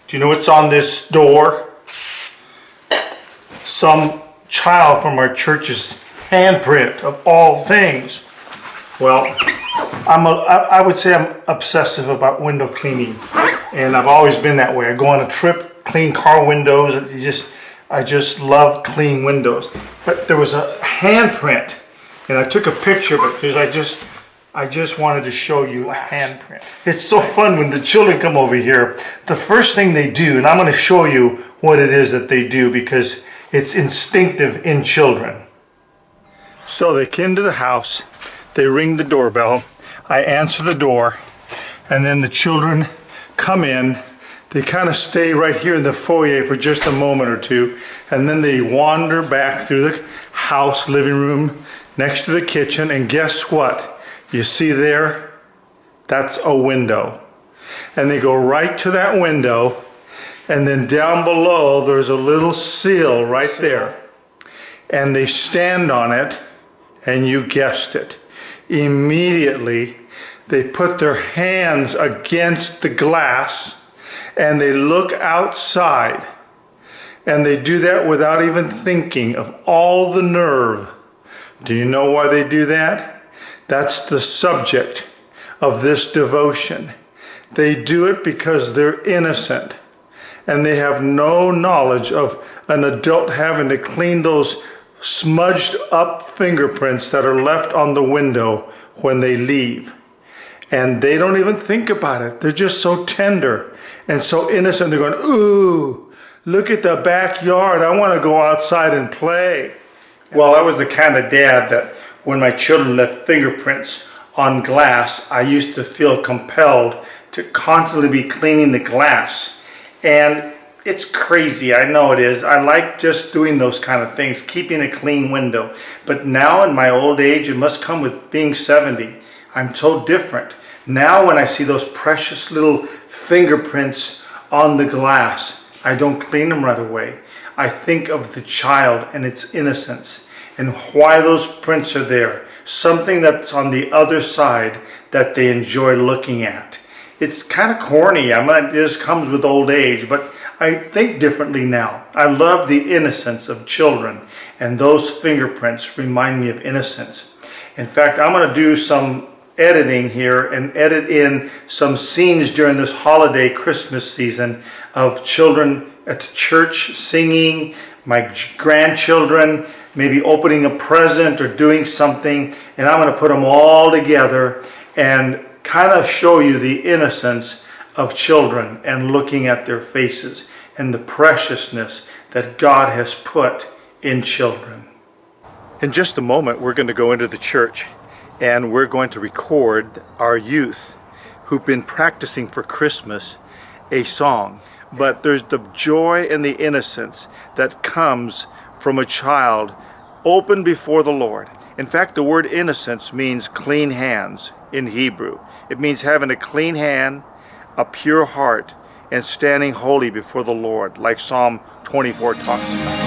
Do you know what's on this door? Some child from our church's handprint, of all things. Well, I would say I'm obsessive about window cleaning, and I've always been that way. I go on a trip, clean car windows. I just love clean windows. But there was a handprint, and I took a picture of it because I just wanted to show you a handprint. It's so fun when the children come over here. The first thing they do, and I'm going to show you what it is that they do because it's instinctive in children. So they came to the house, they ring the doorbell, I answer the door, and then the children come in. They kind of stay right here in the foyer for just a moment or two, and then they wander back through the house, living room, next to the kitchen, and guess what? You see there? That's a window. And they go right to that window, and then down below there's a little sill right there. And they stand on it, and you guessed it. Immediately, they put their hands against the glass, and they look outside. And they do that without even thinking of all the nerve. Do you know why they do that? That's the subject of this devotion. They do it because they're innocent, and they have no knowledge of an adult having to clean those smudged up fingerprints that are left on the window when they leave. And they don't even think about it. They're just so tender and so innocent. They're going, ooh, look at the backyard. I want to go outside and play. Well, I was the kind of dad that when my children left fingerprints on glass, I used to feel compelled to constantly be cleaning the glass. And it's crazy, I know it is. I like just doing those kind of things, keeping a clean window. But now in my old age, it must come with being 70. I'm so different. Now when I see those precious little fingerprints on the glass, I don't clean them right away. I think of the child and its innocence and why those prints are there. Something that's on the other side that they enjoy looking at. It's kind of corny. It just comes with old age, but I think differently now. I love the innocence of children, and those fingerprints remind me of innocence. In fact, I'm going to do some editing here and edit in some scenes during this holiday Christmas season of children at church singing, my grandchildren maybe opening a present or doing something, and I'm going to put them all together and kind of show you the innocence of children and looking at their faces and the preciousness that God has put in children. In just a moment, we're going to go into the church and we're going to record our youth who've been practicing for Christmas a song. But there's the joy and the innocence that comes from a child open before the Lord. In fact, the word innocence means clean hands in Hebrew. It means having a clean hand, a pure heart, and standing holy before the Lord, like Psalm 24 talks about.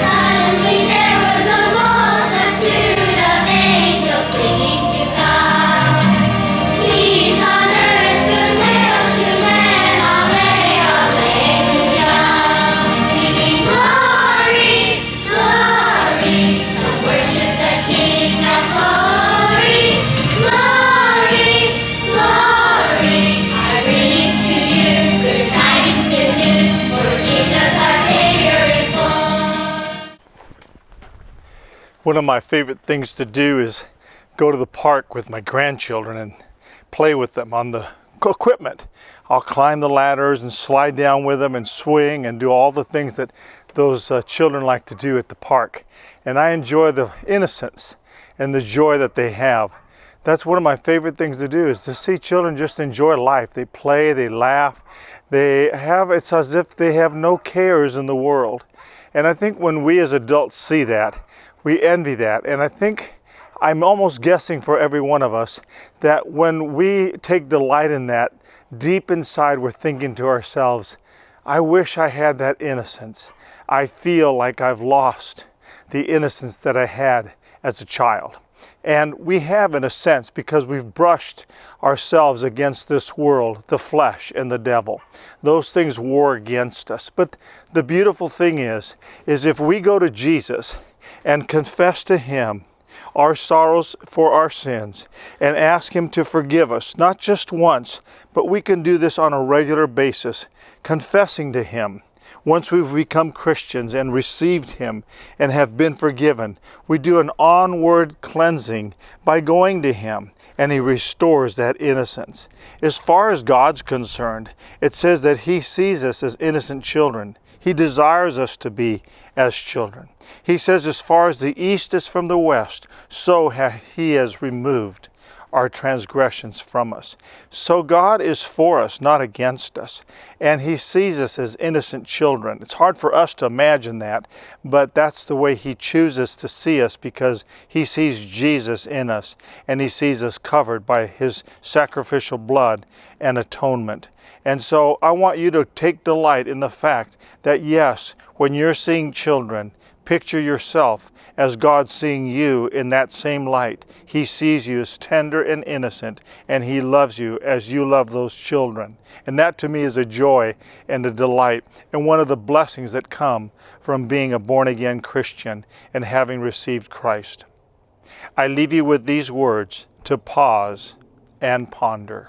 Suddenly there was a multitude of angels singing to God. Peace on earth, goodwill to men, alleluia. Singing glory, glory, worship the King of glory, glory, glory. I bring to you good tidings, good news, for Jesus our Savior is born. One of my favorite things to do is go to the park with my grandchildren and play with them on the equipment. I'll climb the ladders and slide down with them and swing and do all the things that those children like to do at the park. And I enjoy the innocence and the joy that they have. That's one of my favorite things to do, is to see children just enjoy life. They play, they laugh, it's as if they have no cares in the world. And I think when we as adults see that, we envy that. And I think I'm almost guessing for every one of us that when we take delight in that, deep inside we're thinking to ourselves, I wish I had that innocence. I feel like I've lost the innocence that I had as a child. And we have, in a sense, because we've brushed ourselves against this world, the flesh and the devil. Those things war against us. But the beautiful thing is if we go to Jesus and confess to Him our sorrows for our sins and ask Him to forgive us, not just once, but we can do this on a regular basis, confessing to Him. Once we've become Christians and received Him and have been forgiven, we do an onward cleansing by going to Him, and He restores that innocence. As far as God's concerned, it says that He sees us as innocent children. He desires us to be as children. He says, as far as the east is from the west, so He has removed our transgressions from us. So God is for us, not against us. And He sees us as innocent children. It's hard for us to imagine that, but that's the way He chooses to see us, because He sees Jesus in us, and He sees us covered by His sacrificial blood and atonement. And so I want you to take delight in the fact that, yes, when you're seeing children, picture yourself as God seeing you in that same light. He sees you as tender and innocent, and He loves you as you love those children. And that to me is a joy and a delight, and one of the blessings that come from being a born-again Christian and having received Christ. I leave you with these words to pause and ponder.